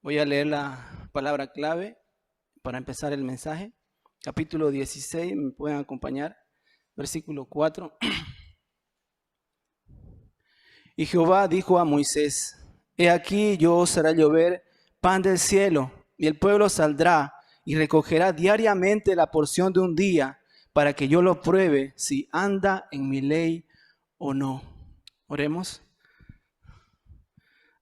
Voy a leer la palabra clave para empezar el mensaje. Capítulo 16, me pueden acompañar. Versículo 4. Y Jehová dijo a Moisés: He aquí yo os haré llover pan del cielo, y el pueblo saldrá y recogerá diariamente la porción de un día, para que yo lo pruebe si anda en mi ley o no. Oremos.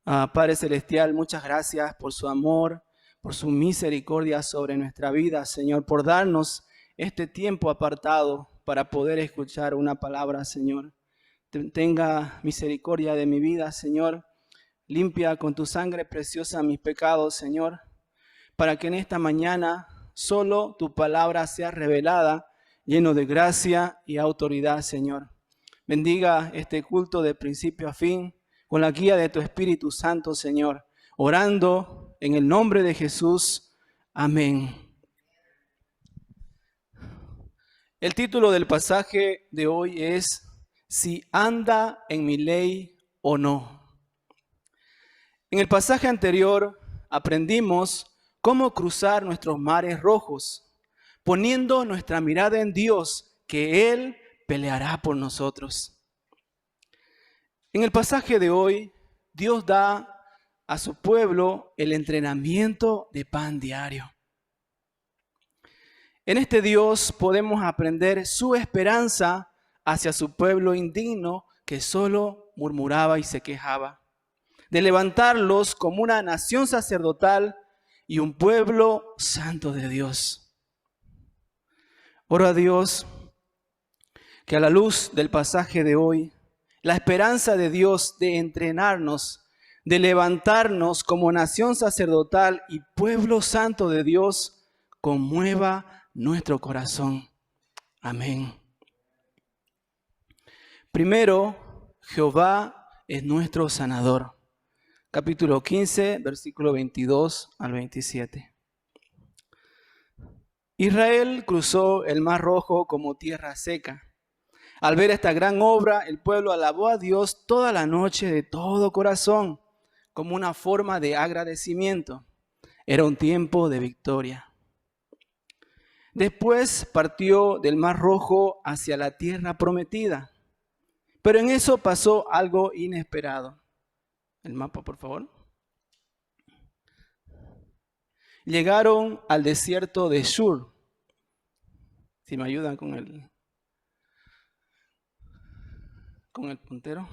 Padre Celestial, muchas gracias por su amor, por su misericordia sobre nuestra vida, Señor, por darnos este tiempo apartado para poder escuchar una palabra, Señor. Tenga misericordia de mi vida, Señor. Limpia con tu sangre preciosa mis pecados, Señor, para que en esta mañana solo tu palabra sea revelada, lleno de gracia y autoridad, Señor. Bendiga este culto de principio a fin, con la guía de tu Espíritu Santo, Señor, orando en el nombre de Jesús. Amén. El título del pasaje de hoy es: si anda en mi ley o no. En el pasaje anterior aprendimos cómo cruzar nuestros mares rojos, poniendo nuestra mirada en Dios, que Él peleará por nosotros. En el pasaje de hoy, Dios da a su pueblo el entrenamiento de pan diario. En este Dios podemos aprender su esperanza hacia su pueblo indigno que solo murmuraba y se quejaba, de levantarlos como una nación sacerdotal y un pueblo santo de Dios. Oro a Dios que a la luz del pasaje de hoy, la esperanza de Dios de entrenarnos, de levantarnos como nación sacerdotal y pueblo santo de Dios, conmueva nuestro corazón. Amén. Primero, Jehová es nuestro sanador. Capítulo 15, versículo 22 al 27. Israel cruzó el Mar Rojo como tierra seca. Al ver esta gran obra, el pueblo alabó a Dios toda la noche de todo corazón, como una forma de agradecimiento. Era un tiempo de victoria. Después partió del Mar Rojo hacia la tierra prometida. Pero en eso pasó algo inesperado. El mapa, por favor. Llegaron al desierto de Shur. Si me ayudan con el puntero.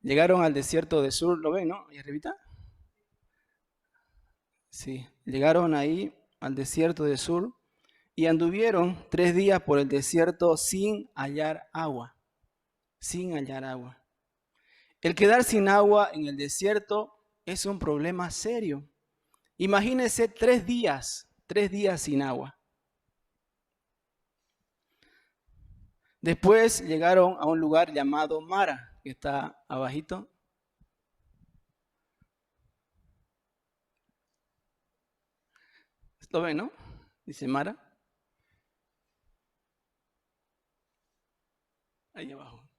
Llegaron al desierto de Shur, ¿lo ven, no? Ahí arribita. Sí, llegaron ahí al desierto de Shur y anduvieron 3 días por el desierto sin hallar agua. Sin hallar agua. El quedar sin agua en el desierto es un problema serio. Imagínense 3 días sin agua. Después llegaron a un lugar llamado Mara, que está abajito. ¿Lo ven, no? Dice Mara. Ahí abajo.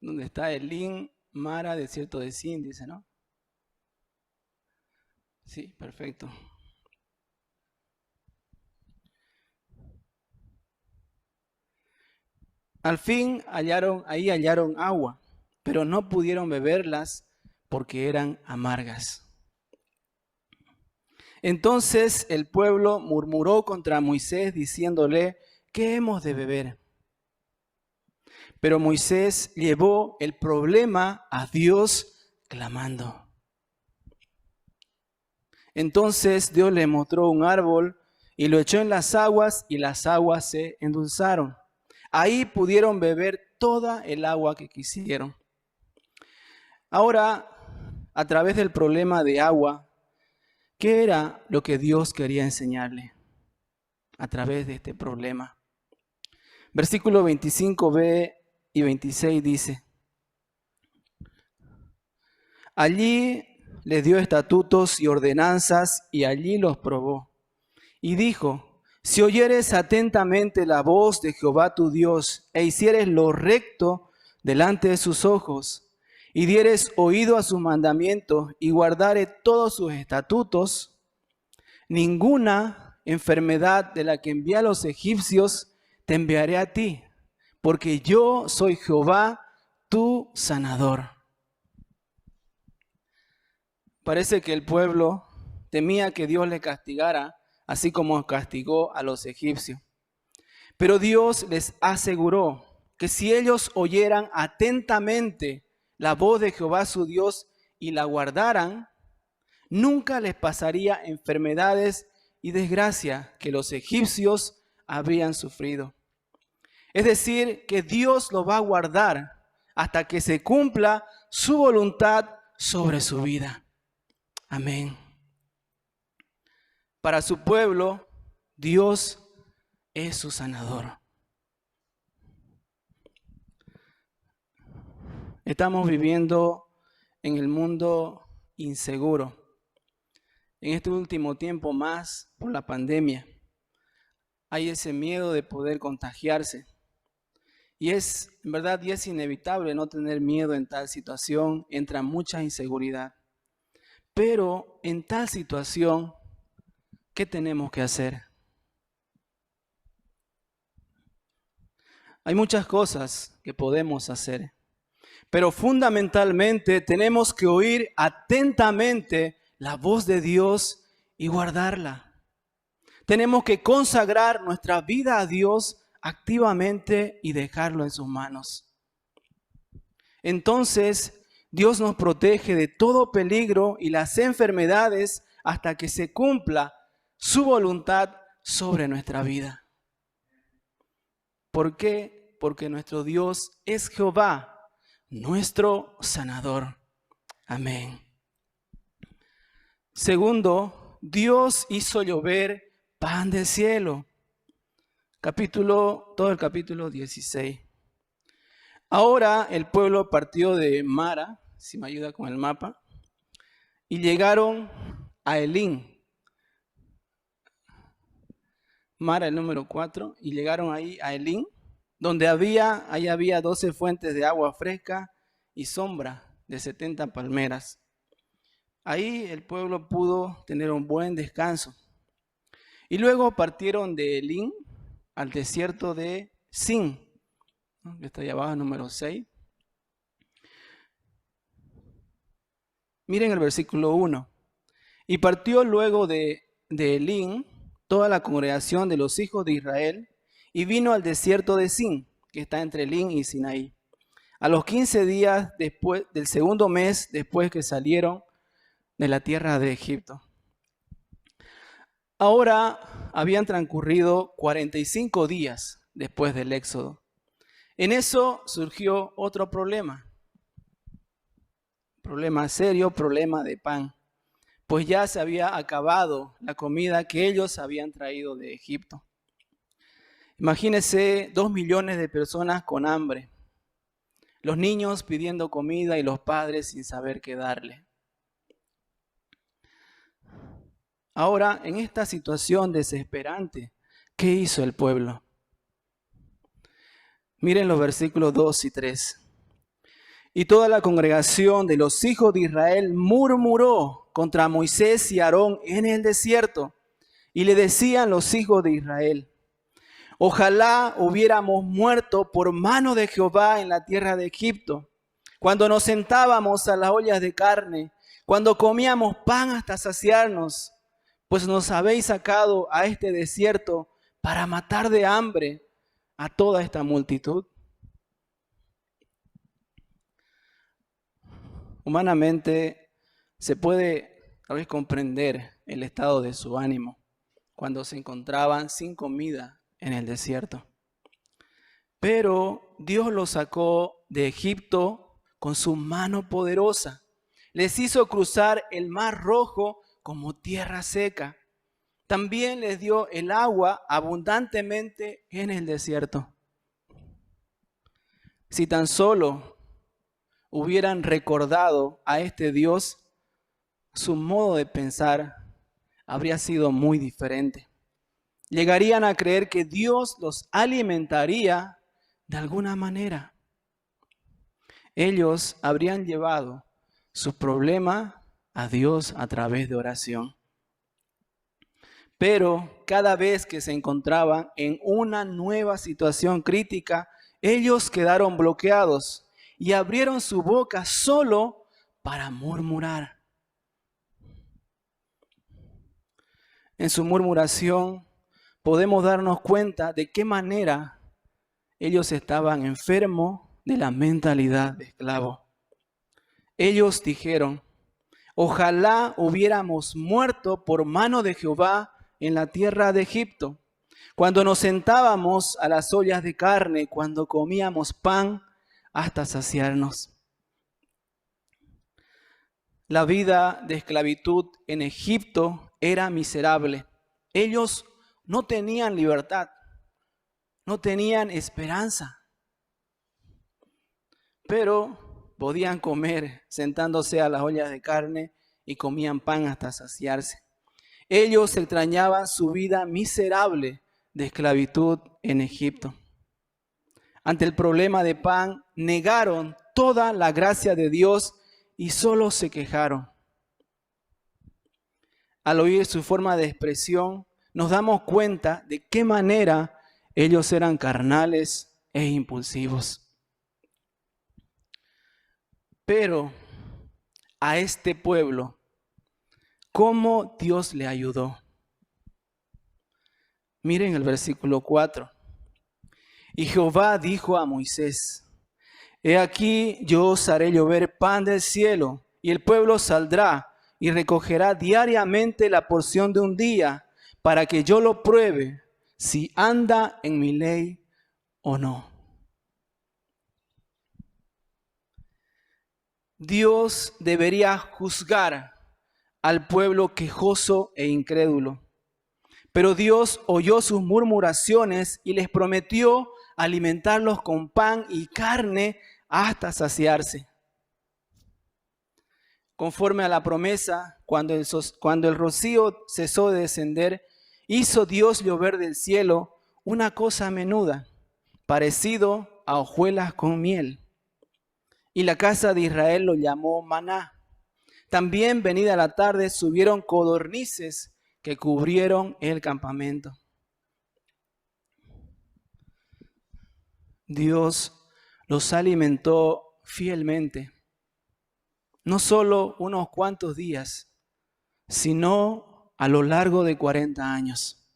Donde está Elín, Mara, desierto de Sin, dice, ¿no? Sí, perfecto. Al fin hallaron agua, pero no pudieron beberlas porque eran amargas. Entonces el pueblo murmuró contra Moisés diciéndole: ¿qué hemos de beber? Pero Moisés llevó el problema a Dios clamando. Entonces Dios le mostró un árbol y lo echó en las aguas y las aguas se endulzaron. Ahí pudieron beber toda el agua que quisieron. Ahora, a través del problema de agua, ¿qué era lo que Dios quería enseñarle a través de este problema? Versículo 25b y 26 dice: allí les dio estatutos y ordenanzas y allí los probó. Y dijo: si oyeres atentamente la voz de Jehová tu Dios e hicieres lo recto delante de sus ojos, y dieres oído a sus mandamientos y guardare todos sus estatutos, ninguna enfermedad de la que envié a los egipcios te enviaré a ti, porque yo soy Jehová, tu sanador. Parece que el pueblo temía que Dios le castigara, así como castigó a los egipcios. Pero Dios les aseguró que si ellos oyeran atentamente la voz de Jehová su Dios y la guardaran, nunca les pasaría enfermedades y desgracia que los egipcios habrían sufrido. Es decir, que Dios los va a guardar hasta que se cumpla su voluntad sobre su vida. Amén. Para su pueblo, Dios es su sanador. Estamos viviendo en el mundo inseguro. En este último tiempo más por la pandemia, hay ese miedo de poder contagiarse. Y en verdad, es inevitable no tener miedo en tal situación, entra mucha inseguridad. Pero en tal situación, ¿qué tenemos que hacer? Hay muchas cosas que podemos hacer, pero fundamentalmente tenemos que oír atentamente la voz de Dios y guardarla. Tenemos que consagrar nuestra vida a Dios activamente y dejarlo en sus manos. Entonces, Dios nos protege de todo peligro y las enfermedades hasta que se cumpla su voluntad sobre nuestra vida. ¿Por qué? Porque nuestro Dios es Jehová, nuestro sanador. Amén. Segundo, Dios hizo llover pan del cielo. Todo el capítulo 16. Ahora el pueblo partió de Mara, si me ayuda con el mapa, y llegaron a Elín. Mara, el número 4, y llegaron ahí a Elín, donde había 12 fuentes de agua fresca y sombra de 70 palmeras. Ahí el pueblo pudo tener un buen descanso. Y luego partieron de Elín al desierto de Sin, que está ahí abajo, número 6. Miren el versículo 1. Y partió luego de Elín toda la congregación de los hijos de Israel y vino al desierto de Sin, que está entre Elín y Sinaí. A los 15 días después del segundo mes, después que salieron de la tierra de Egipto. Ahora habían transcurrido 45 días después del éxodo. En eso surgió otro problema. Problema serio, problema de pan. Pues ya se había acabado la comida que ellos habían traído de Egipto. Imagínense 2 millones de personas con hambre. Los niños pidiendo comida y los padres sin saber qué darle. Ahora, en esta situación desesperante, ¿qué hizo el pueblo? Miren los versículos 2 y 3. Y toda la congregación de los hijos de Israel murmuró contra Moisés y Aarón en el desierto. Y le decían los hijos de Israel: ojalá hubiéramos muerto por mano de Jehová en la tierra de Egipto, cuando nos sentábamos a las ollas de carne, cuando comíamos pan hasta saciarnos, pues nos habéis sacado a este desierto para matar de hambre a toda esta multitud. Humanamente se puede tal vez comprender el estado de su ánimo cuando se encontraban sin comida en el desierto. Pero Dios los sacó de Egipto con su mano poderosa. Les hizo cruzar el mar Rojo como tierra seca. También les dio el agua abundantemente en el desierto. Si tan solo hubieran recordado a este Dios, su modo de pensar habría sido muy diferente. Llegarían a creer que Dios los alimentaría de alguna manera. ellos habrían llevado su problema a Dios a través de oración. Pero cada vez que se encontraban en una nueva situación crítica, ellos quedaron bloqueados y abrieron su boca solo para murmurar. En su murmuración podemos darnos cuenta de qué manera ellos estaban enfermos de la mentalidad de esclavo. Ellos dijeron: ojalá hubiéramos muerto por mano de Jehová en la tierra de Egipto, cuando nos sentábamos a las ollas de carne, cuando comíamos pan hasta saciarnos. La vida de esclavitud en Egipto era miserable. Ellos no tenían libertad, no tenían esperanza, pero podían comer sentándose a las ollas de carne y comían pan hasta saciarse. Ellos extrañaban su vida miserable de esclavitud en Egipto. Ante el problema de pan, negaron toda la gracia de Dios y solo se quejaron. Al oír su forma de expresión, nos damos cuenta de qué manera ellos eran carnales e impulsivos. Pero a este pueblo, ¿cómo Dios le ayudó? Miren el versículo 4. Y Jehová dijo a Moisés: he aquí yo os haré llover pan del cielo, y el pueblo saldrá y recogerá diariamente la porción de un día, para que yo lo pruebe si anda en mi ley o no. Dios debería juzgar al pueblo quejoso e incrédulo, pero Dios oyó sus murmuraciones y les prometió alimentarlos con pan y carne hasta saciarse. Conforme a la promesa, cuando el rocío cesó de descender, hizo Dios llover del cielo una cosa menuda, parecido a hojuelas con miel. Y la casa de Israel lo llamó maná. También, venida la tarde, subieron codornices que cubrieron el campamento. Dios los alimentó fielmente, no solo unos cuantos días, sino a lo largo de 40 años.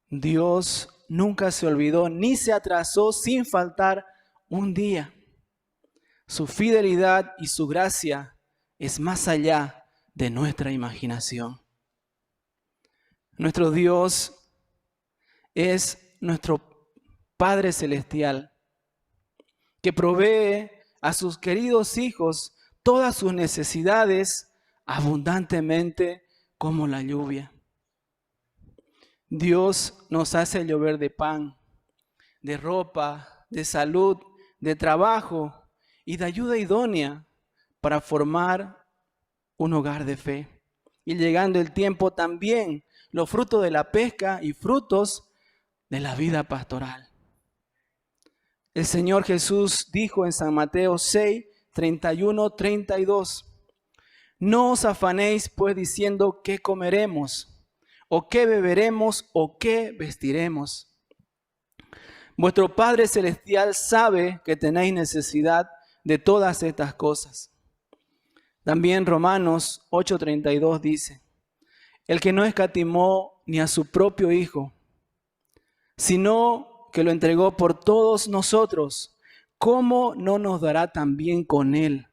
Dios nunca se olvidó ni se atrasó sin faltar un día. Su fidelidad y su gracia es más allá de nuestra imaginación. Nuestro Dios es nuestro Padre Celestial, que provee a sus queridos hijos todas sus necesidades abundantemente como la lluvia. Dios nos hace llover de pan, de ropa, de salud, de trabajo y de ayuda idónea para formar un hogar de fe. Y llegando el tiempo también los frutos de la pesca y frutos de la vida pastoral. El Señor Jesús dijo en San Mateo 6, 31, 32, no os afanéis pues diciendo qué comeremos, o qué beberemos, o qué vestiremos. Vuestro Padre Celestial sabe que tenéis necesidad de todas estas cosas. También Romanos 8:32 dice, el que no escatimó ni a su propio Hijo, sino que lo entregó por todos nosotros, ¿cómo no nos dará también con Él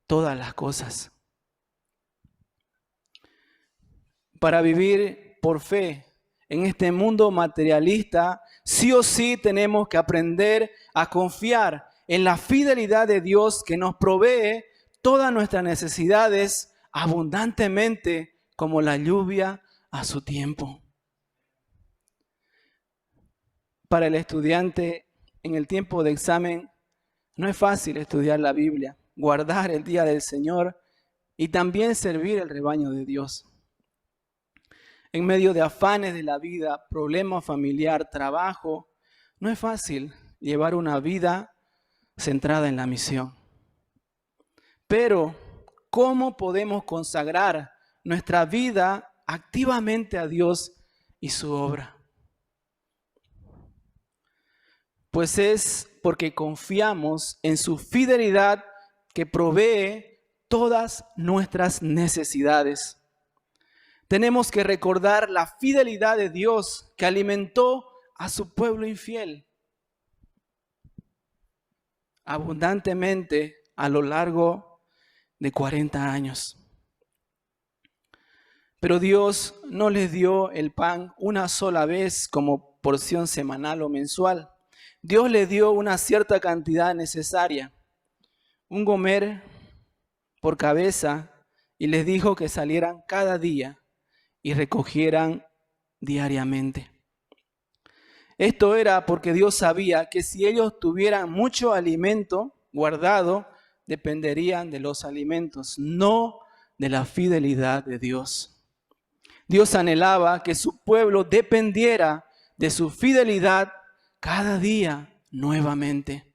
todas las cosas? Para vivir por fe en este mundo materialista, sí o sí tenemos que aprender a confiar en la fidelidad de Dios que nos provee todas nuestras necesidades abundantemente como la lluvia a su tiempo. Para el estudiante en el tiempo de examen no es fácil estudiar la Biblia, guardar el día del Señor y también servir el rebaño de Dios. En medio de afanes de la vida, problemas familiar, trabajo, no es fácil llevar una vida centrada en la misión. Pero, ¿cómo podemos consagrar nuestra vida activamente a Dios y su obra? Pues es porque confiamos en su fidelidad que provee todas nuestras necesidades. Tenemos que recordar la fidelidad de Dios que alimentó a su pueblo infiel abundantemente a lo largo de 40 años. Pero Dios no les dio el pan una sola vez como porción semanal o mensual. Dios les dio una cierta cantidad necesaria, un gomer por cabeza, y les dijo que salieran cada día y recogieran diariamente. Esto era porque Dios sabía que si ellos tuvieran mucho alimento guardado, dependerían de los alimentos, no de la fidelidad de Dios. Dios anhelaba que su pueblo dependiera de su fidelidad cada día nuevamente.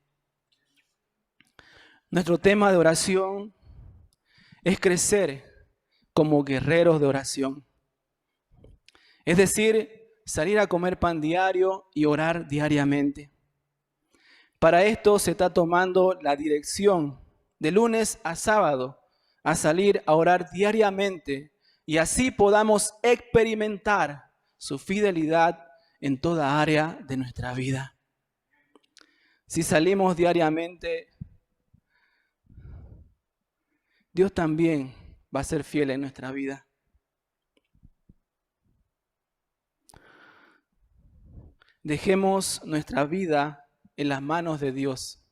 Nuestro tema de oración es crecer como guerreros de oración. Es decir, salir a comer pan diario y orar diariamente. Para esto se está tomando la dirección de lunes a sábado a salir a orar diariamente y así podamos experimentar su fidelidad en toda área de nuestra vida. Si salimos diariamente, Dios también va a ser fiel en nuestra vida. Dejemos nuestra vida en las manos de Dios.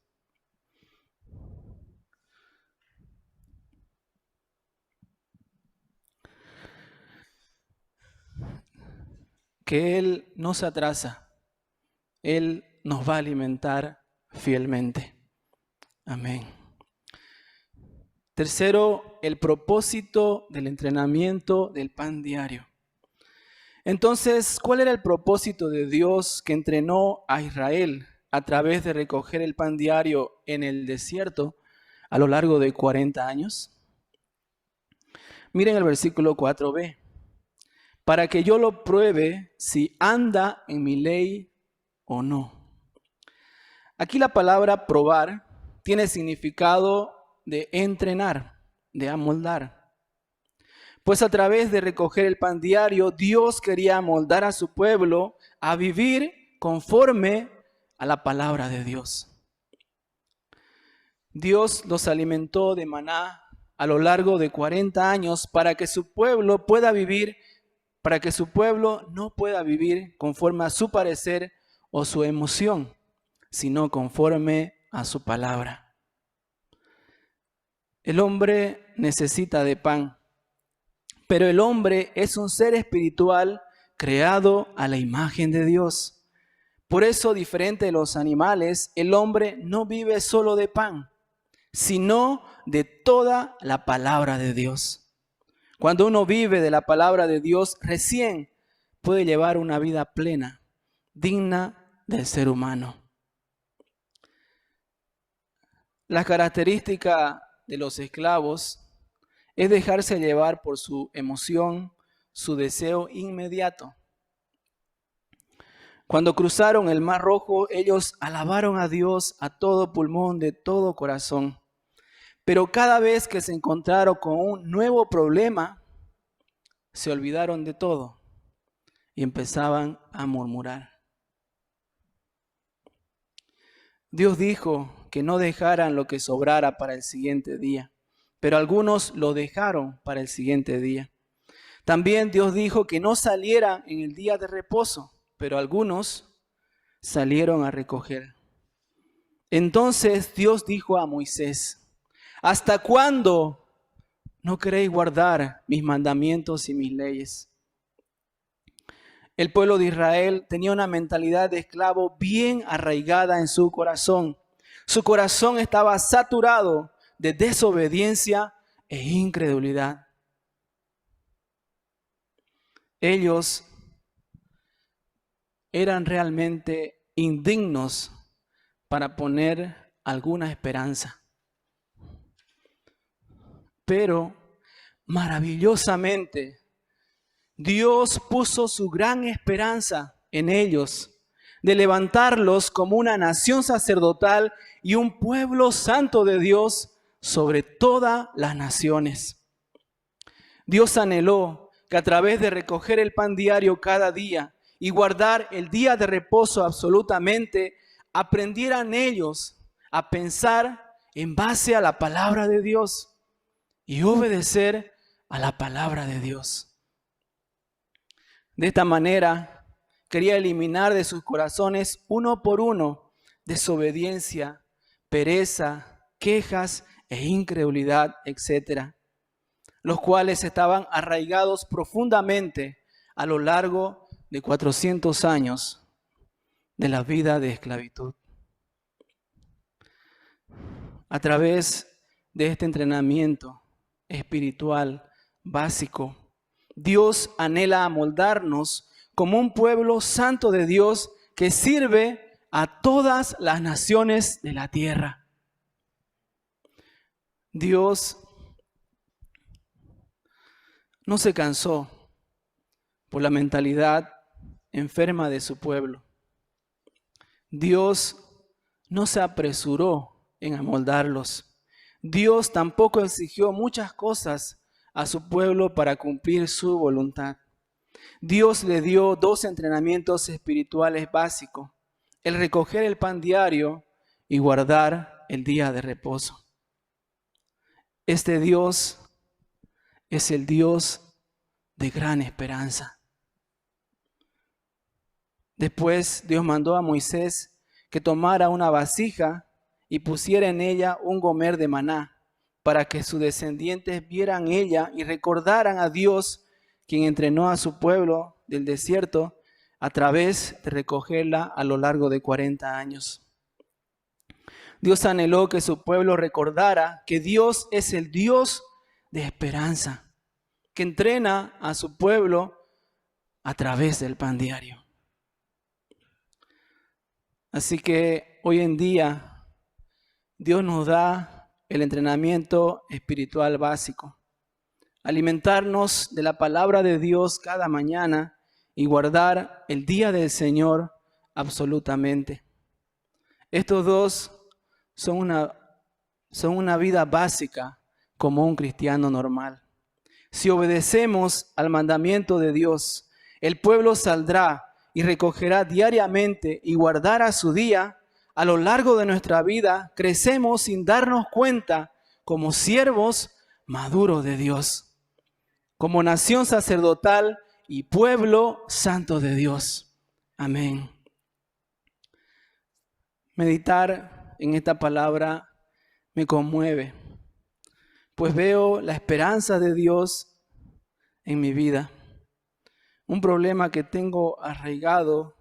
Que Él no se atrasa. Él nos va a alimentar fielmente. Amén. Tercero, el propósito del entrenamiento del pan diario. Entonces, ¿cuál era el propósito de Dios que entrenó a Israel a través de recoger el pan diario en el desierto a lo largo de 40 años? Miren el versículo 4b. Para que yo lo pruebe si anda en mi ley o no. Aquí la palabra probar tiene significado de entrenar, de amoldar. Pues a través de recoger el pan diario, Dios quería amoldar a su pueblo a vivir conforme a la palabra de Dios. Dios los alimentó de maná a lo largo de 40 años para que su pueblo pueda vivir, para que su pueblo no pueda vivir conforme a su parecer o su emoción, sino conforme a su palabra. El hombre necesita de pan. Pero el hombre es un ser espiritual creado a la imagen de Dios. Por eso, diferente de los animales, el hombre no vive solo de pan, sino de toda la palabra de Dios. Cuando uno vive de la palabra de Dios, recién puede llevar una vida plena, digna del ser humano. La característica de los esclavos es dejarse llevar por su emoción, su deseo inmediato. Cuando cruzaron el Mar Rojo, ellos alabaron a Dios a todo pulmón, de todo corazón. Pero cada vez que se encontraron con un nuevo problema, se olvidaron de todo y empezaban a murmurar. Dios dijo que no dejaran lo que sobrara para el siguiente día. Pero algunos lo dejaron para el siguiente día. También Dios dijo que no salieran en el día de reposo, pero algunos salieron a recoger. Entonces Dios dijo a Moisés: ¿hasta cuándo no queréis guardar mis mandamientos y mis leyes? El pueblo de Israel tenía una mentalidad de esclavo bien arraigada en su corazón. Su corazón estaba saturado de desobediencia e incredulidad. Ellos eran realmente indignos para poner alguna esperanza. Pero maravillosamente, Dios puso su gran esperanza en ellos, de levantarlos como una nación sacerdotal y un pueblo santo de Dios sobre todas las naciones. Dios anheló que a través de recoger el pan diario cada día y guardar el día de reposo absolutamente, aprendieran ellos a pensar en base a la palabra de Dios y obedecer a la palabra de Dios. De esta manera, quería eliminar de sus corazones uno por uno desobediencia, pereza, quejas e incredulidad, etc., los cuales estaban arraigados profundamente a lo largo de 400 años de la vida de esclavitud. A través de este entrenamiento espiritual básico, Dios anhela amoldarnos como un pueblo santo de Dios que sirve a todas las naciones de la tierra. Dios no se cansó por la mentalidad enferma de su pueblo. Dios no se apresuró en amoldarlos. Dios tampoco exigió muchas cosas a su pueblo para cumplir su voluntad. Dios le dio 2 entrenamientos espirituales básicos: el recoger el pan diario y guardar el día de reposo. Este Dios es el Dios de gran esperanza. Después Dios mandó a Moisés que tomara una vasija y pusiera en ella un gomer de maná, para que sus descendientes vieran ella y recordaran a Dios, quien entrenó a su pueblo del desierto a través de recogerla a lo largo de 40 años. Dios anheló que su pueblo recordara que Dios es el Dios de esperanza, que entrena a su pueblo a través del pan diario. Así que hoy en día Dios nos da el entrenamiento espiritual básico: alimentarnos de la palabra de Dios cada mañana y guardar el día del Señor absolutamente. Estos dos son una vida básica como un cristiano normal. Si obedecemos al mandamiento de Dios, el pueblo saldrá y recogerá diariamente y guardará su día. A lo largo de nuestra vida crecemos sin darnos cuenta como siervos maduros de Dios, como nación sacerdotal y pueblo santo de Dios. Amén. Meditar en esta palabra me conmueve, pues veo la esperanza de Dios en mi vida. Un problema que tengo arraigado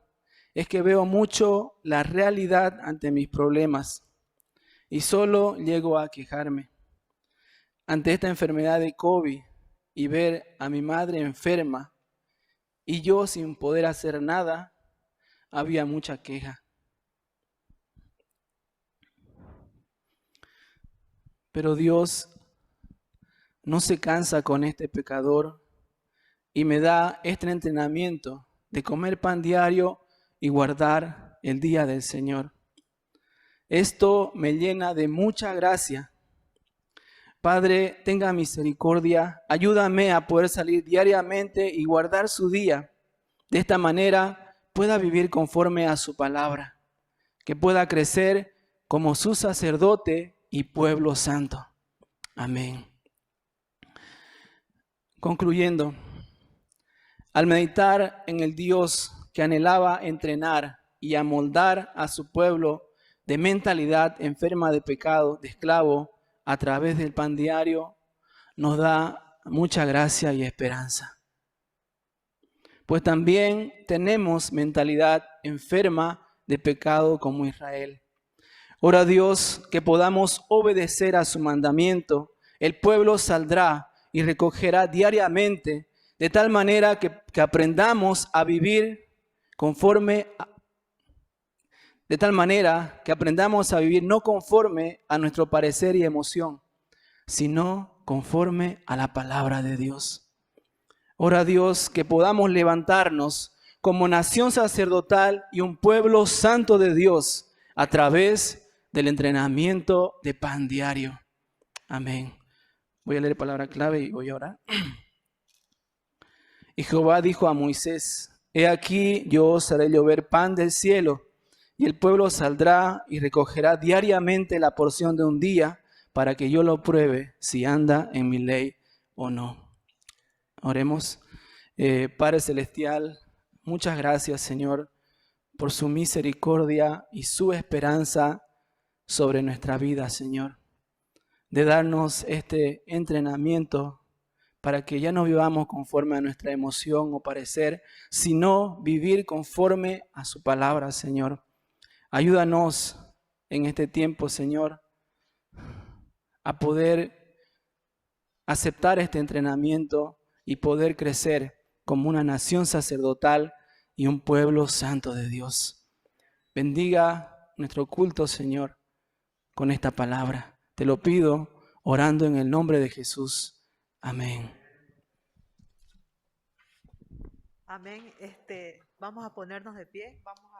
es que veo mucho la realidad ante mis problemas y solo llego a quejarme. Ante esta enfermedad de COVID y ver a mi madre enferma y yo sin poder hacer nada, había mucha queja. Pero Dios no se cansa con este pecador y me da este entrenamiento de comer pan diario y guardar el día del Señor. Esto me llena de mucha gracia. Padre, tenga misericordia, ayúdame a poder salir diariamente y guardar su día. De esta manera pueda vivir conforme a su palabra, que pueda crecer como su sacerdote y pueblo santo. Amén. Concluyendo, al meditar en el Dios que anhelaba entrenar y amoldar a su pueblo de mentalidad enferma de pecado, de esclavo, a través del pan diario, nos da mucha gracia y esperanza. Pues también tenemos mentalidad enferma de pecado como Israel. Ora Dios que podamos obedecer a su mandamiento. El pueblo saldrá y recogerá diariamente, de tal manera que aprendamos a vivir de tal manera que aprendamos a vivir no conforme a nuestro parecer y emoción, sino conforme a la palabra de Dios. Ora Dios que podamos levantarnos como nación sacerdotal y un pueblo santo de Dios a través del entrenamiento de pan diario. Amén. Voy a leer palabra clave y voy a orar. Y Jehová dijo a Moisés: He aquí yo os haré llover pan del cielo, y el pueblo saldrá y recogerá diariamente la porción de un día, para que yo lo pruebe si anda en mi ley o no. Oremos. Padre Celestial, muchas gracias, Señor, por su misericordia y su esperanza sobre nuestra vida, Señor, de darnos este entrenamiento para que ya no vivamos conforme a nuestra emoción o parecer, sino vivir conforme a su palabra, Señor. Ayúdanos en este tiempo, Señor, a poder aceptar este entrenamiento y poder crecer como una nación sacerdotal y un pueblo santo de Dios. Bendiga nuestro culto, Señor, con esta palabra. Te lo pido orando en el nombre de Jesús. Amén. Amén. Vamos a ponernos de pie. Vamos